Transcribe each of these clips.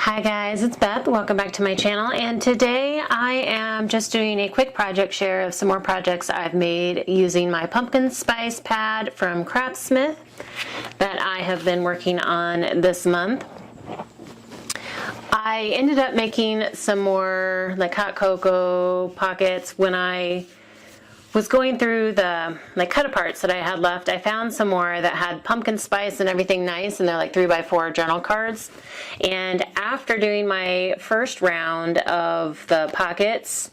Hi guys, it's Beth. Welcome back to my channel, and today I am just doing a quick project share of some more projects I've made using my pumpkin spice pad from CraftSmith that I have been working on this month. I ended up making some more like hot cocoa pockets when I was going through the cut aparts that I had left. I found some more that had pumpkin spice and everything nice, and they're like 3x4 journal cards. And after doing my first round of the pockets,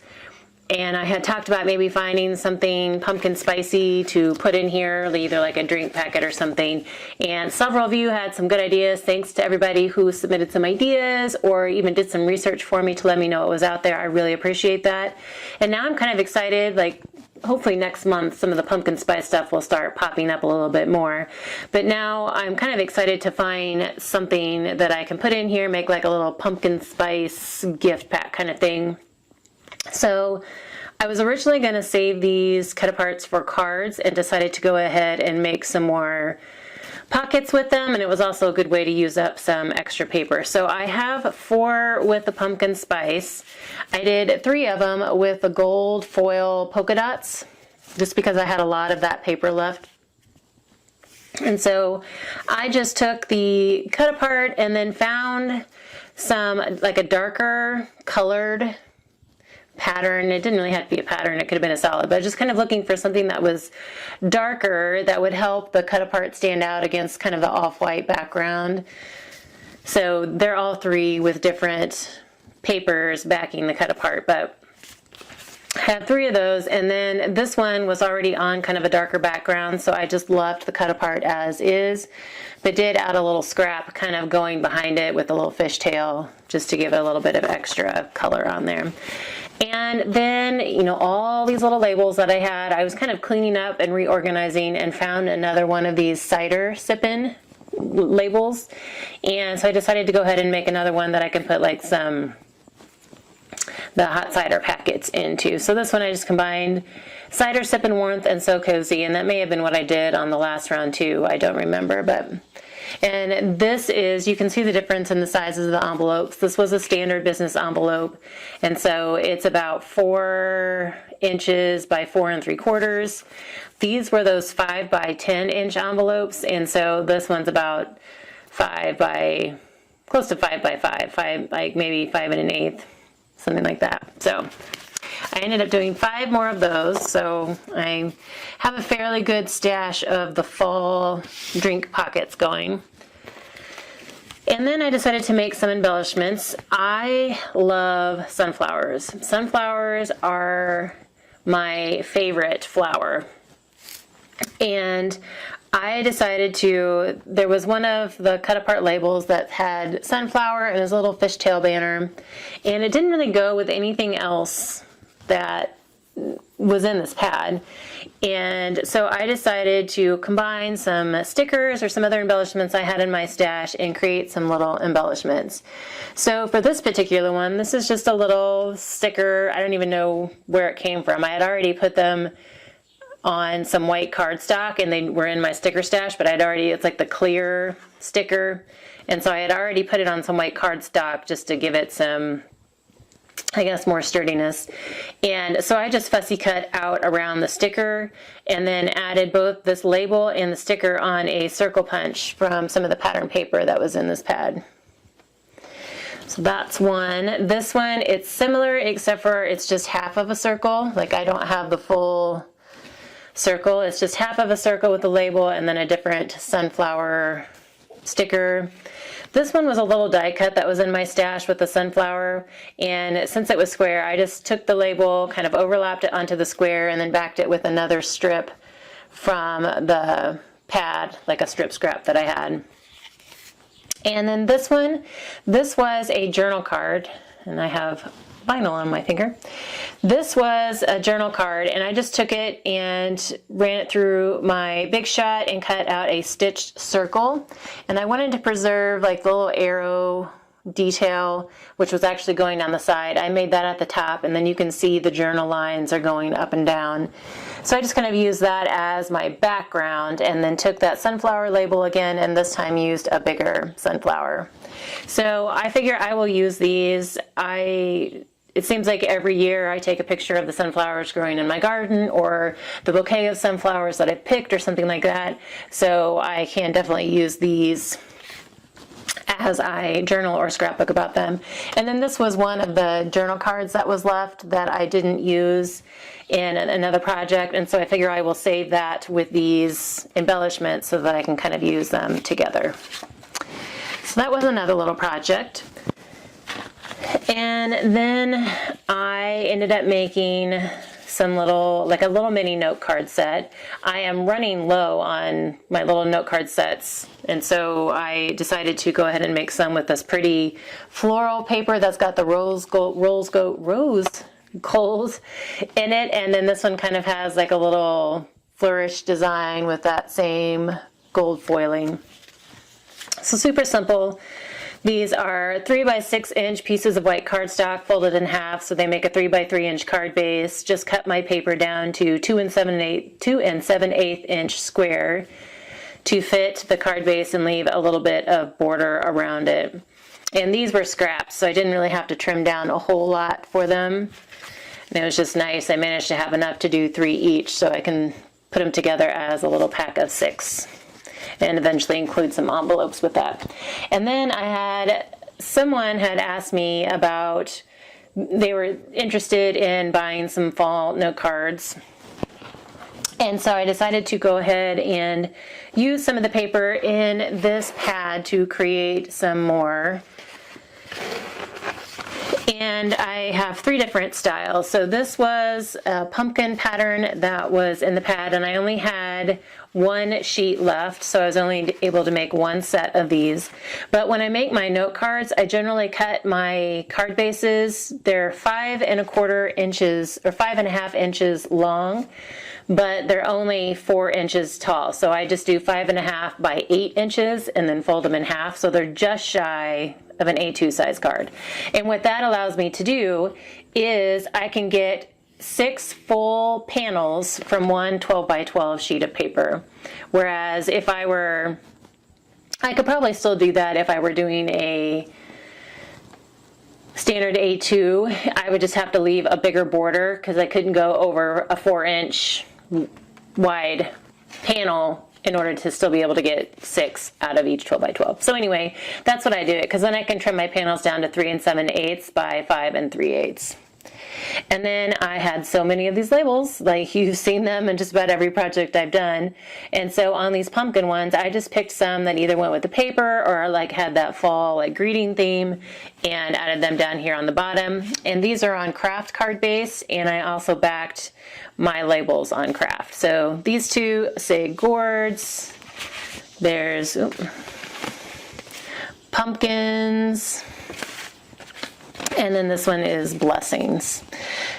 and I had talked about maybe finding something pumpkin spicy to put in here, either like a drink packet or something. And several of you had some good ideas. Thanks to everybody who submitted some ideas or even did some research for me to let me know it was out there. I really appreciate that. And now I'm kind of excited, like hopefully next month some of the pumpkin spice stuff will start popping up a little bit more. But now I'm kind of excited to find something that I can put in here, make like a little pumpkin spice gift pack kind of thing. So I was originally going to save these cut aparts for cards and decided to go ahead and make some more pockets with them, and it was also a good way to use up some extra paper. So I have 4 with the pumpkin spice. I did 3 of them with the gold foil polka dots just because I had a lot of that paper left. And so I just took the cut apart and then found some like a darker colored pattern. It didn't really have to be a pattern, it could have been a solid, but just kind of looking for something that was darker that would help the cut apart stand out against kind of the off-white background. So they're all 3 with different papers backing the cut apart, but I had 3 of those, and then this one was already on kind of a darker background, so I just left the cut apart as is, but did add a little scrap kind of going behind it with a little fishtail just to give it a little bit of extra color on there. And then, you know, all these little labels that I had, I was kind of cleaning up and reorganizing and found another one of these cider sippin' labels. And so I decided to go ahead and make another one that I could put like the hot cider packets into. So this one I just combined cider sippin' warmth and so cozy, and that may have been what I did on the last round too. I don't remember, but... And this is, you can see the difference in the sizes of the envelopes. This was a standard business envelope, and so it's about 4 inches by 4 3/4. These were those 5 by 10 inch envelopes, and so this one's about 5 by, close to 5 by 5, like maybe 5 1/8, something like that. So I ended up doing 5 more of those, so I have a fairly good stash of the fall drink pockets going. And then I decided to make some embellishments. I love sunflowers. Sunflowers are my favorite flower. And I decided to, there was one of the cut apart labels that had sunflower and his little fishtail banner, and it didn't really go with anything else that was in this pad. And so I decided to combine some stickers or some other embellishments I had in my stash and create some little embellishments. So for this particular one, this is just a little sticker. I don't even know where it came from. I had already put them on some white cardstock and they were in my sticker stash, but it's like the clear sticker. And so I had already put it on some white cardstock just to give it some, I guess, more sturdiness. And so I just fussy cut out around the sticker and then added both this label and the sticker on a circle punch from some of the pattern paper that was in this pad. So that's one. This one, it's similar except for it's just half of a circle. Like I don't have the full circle. It's just half of a circle with the label and then a different sunflower sticker. This one was a little die cut that was in my stash with the sunflower, and since it was square, I just took the label, kind of overlapped it onto the square, and then backed it with another strip from the pad, like a strip scrap that I had. And then this one, this was a journal card, and I have vinyl on my finger. This was a journal card, and I just took it and ran it through my Big Shot and cut out a stitched circle. And I wanted to preserve like the little arrow detail, which was actually going down the side. I made that at the top, and then you can see the journal lines are going up and down. So I just kind of used that as my background, and then took that sunflower label again, and this time used a bigger sunflower. So I figure I will use these. It seems like every year I take a picture of the sunflowers growing in my garden, or the bouquet of sunflowers that I picked, or something like that. So I can definitely use these as I journal or scrapbook about them. And then this was one of the journal cards that was left that I didn't use in another project, and so I figure I will save that with these embellishments so that I can kind of use them together. So that was another little project. And then I ended up making some like a little mini note card set. I am running low on my little note card sets, and so I decided to go ahead and make some with this pretty floral paper that's got the rose gold in it, and then this one kind of has like a little flourish design with that same gold foiling. So super simple. These are 3 by 6 inch pieces of white cardstock folded in half, so they make a 3 by 3 inch card base. Just cut my paper down to 2 7/8 inch square to fit the card base and leave a little bit of border around it. And these were scraps, so I didn't really have to trim down a whole lot for them. And it was just nice. I managed to have enough to do 3 each, so I can put them together as a little pack of 6. And eventually include some envelopes with that. And then someone had asked me about, they were interested in buying some fall note cards. And so I decided to go ahead and use some of the paper in this pad to create some more. And I have 3 different styles. So this was a pumpkin pattern that was in the pad, and I only had 1 sheet left, so I was only able to make 1 set of these. But when I make my note cards, I generally cut my card bases. They're 5 1/4 inches or 5 1/2 inches long, but they're only 4 inches tall. So I just do 5 1/2 by 8 inches and then fold them in half, so they're just shy of an A2 size card. And what that allows me to do is I can get 6 full panels from one 12 by 12 sheet of paper. Whereas if I could probably still do that if I were doing a standard A2. I would just have to leave a bigger border because I couldn't go over a 4-inch wide panel in order to still be able to get 6 out of each 12 by 12. So anyway, that's what I do it, because then I can trim my panels down to 3 7/8 by 5 3/8. And then I had so many of these labels, like you've seen them in just about every project I've done. And so on these pumpkin ones, I just picked some that either went with the paper or like had that fall like greeting theme, and added them down here on the bottom. And these are on craft card base, and I also backed my labels on craft. So these 2 say gourds, there's pumpkins, and then this one is blessings.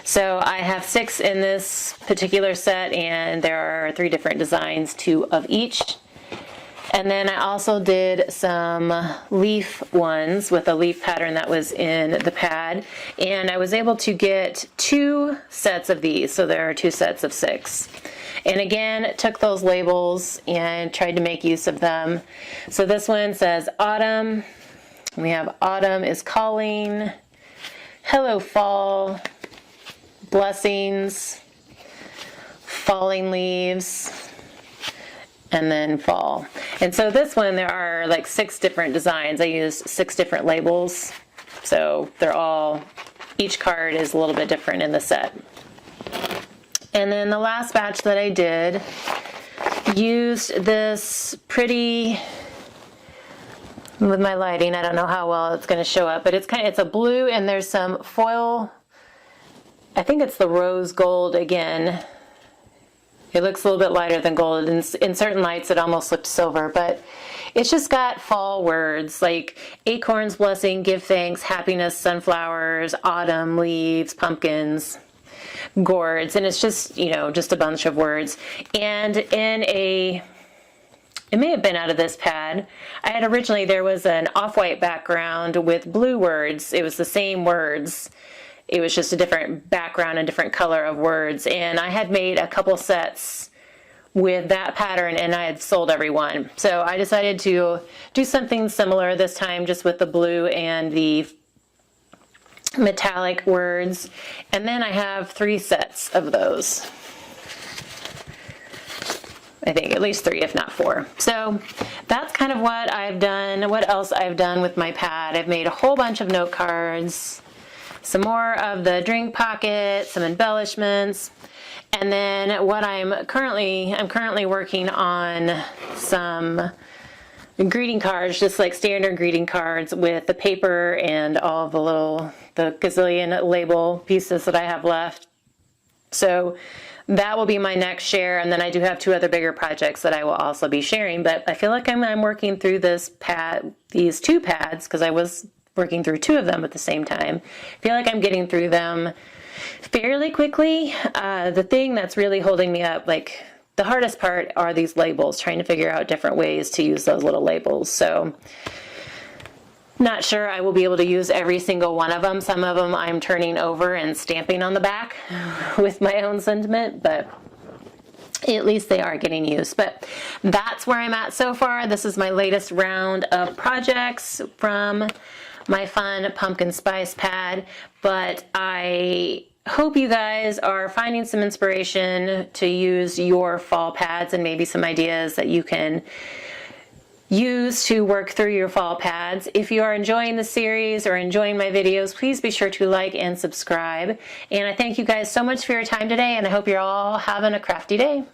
So I have 6 in this particular set, and there are 3 different designs, 2 of each. And then I also did some leaf ones with a leaf pattern that was in the pad, and I was able to get 2 sets of these, so there are 2 sets of 6. And again, took those labels and tried to make use of them. So this one says autumn. We have autumn is calling, hello fall, blessings, falling leaves, and then fall. And so this one, there are like 6 different designs. I used 6 different labels. So they're all, each card is a little bit different in the set. And then the last batch that I did used this pretty, with my lighting, I don't know how well it's going to show up, but it's a blue, and there's some foil, I think it's the rose gold again. It looks a little bit lighter than gold. In certain lights, it almost looked silver, but it's just got fall words like acorns, blessing, give thanks, happiness, sunflowers, autumn, leaves, pumpkins, gourds, and it's just, just a bunch of words. And in a it may have been out of this pad. I had originally, there was an off-white background with blue words. It was the same words. It was just a different background and different color of words. And I had made a couple sets with that pattern and I had sold every one. So I decided to do something similar this time, just with the blue and the metallic words. And then I have 3 sets of those. I think at least 3, if not 4. So that's kind of what I've done. What else I've done with my pad? I've made a whole bunch of note cards, some more of the drink pocket, some embellishments, and then what I'm currently working on some greeting cards, just like standard greeting cards with the paper and all the gazillion label pieces that I have left. So that will be my next share, and then I do have 2 other bigger projects that I will also be sharing. But I feel like I'm working through these 2 pads, because I was working through 2 of them at the same time. I feel like I'm getting through them fairly quickly. The thing that's really holding me up, like the hardest part, are these labels, trying to figure out different ways to use those little labels. So not sure I will be able to use every single one of them. Some of them I'm turning over and stamping on the back with my own sentiment, but at least they are getting used. But that's where I'm at so far. This is my latest round of projects from my fun pumpkin spice pad, but I hope you guys are finding some inspiration to use your fall pads and maybe some ideas that you can use to work through your fall pads. If you are enjoying the series or enjoying my videos, please be sure to like and subscribe. And I thank you guys so much for your time today, and I hope you're all having a crafty day.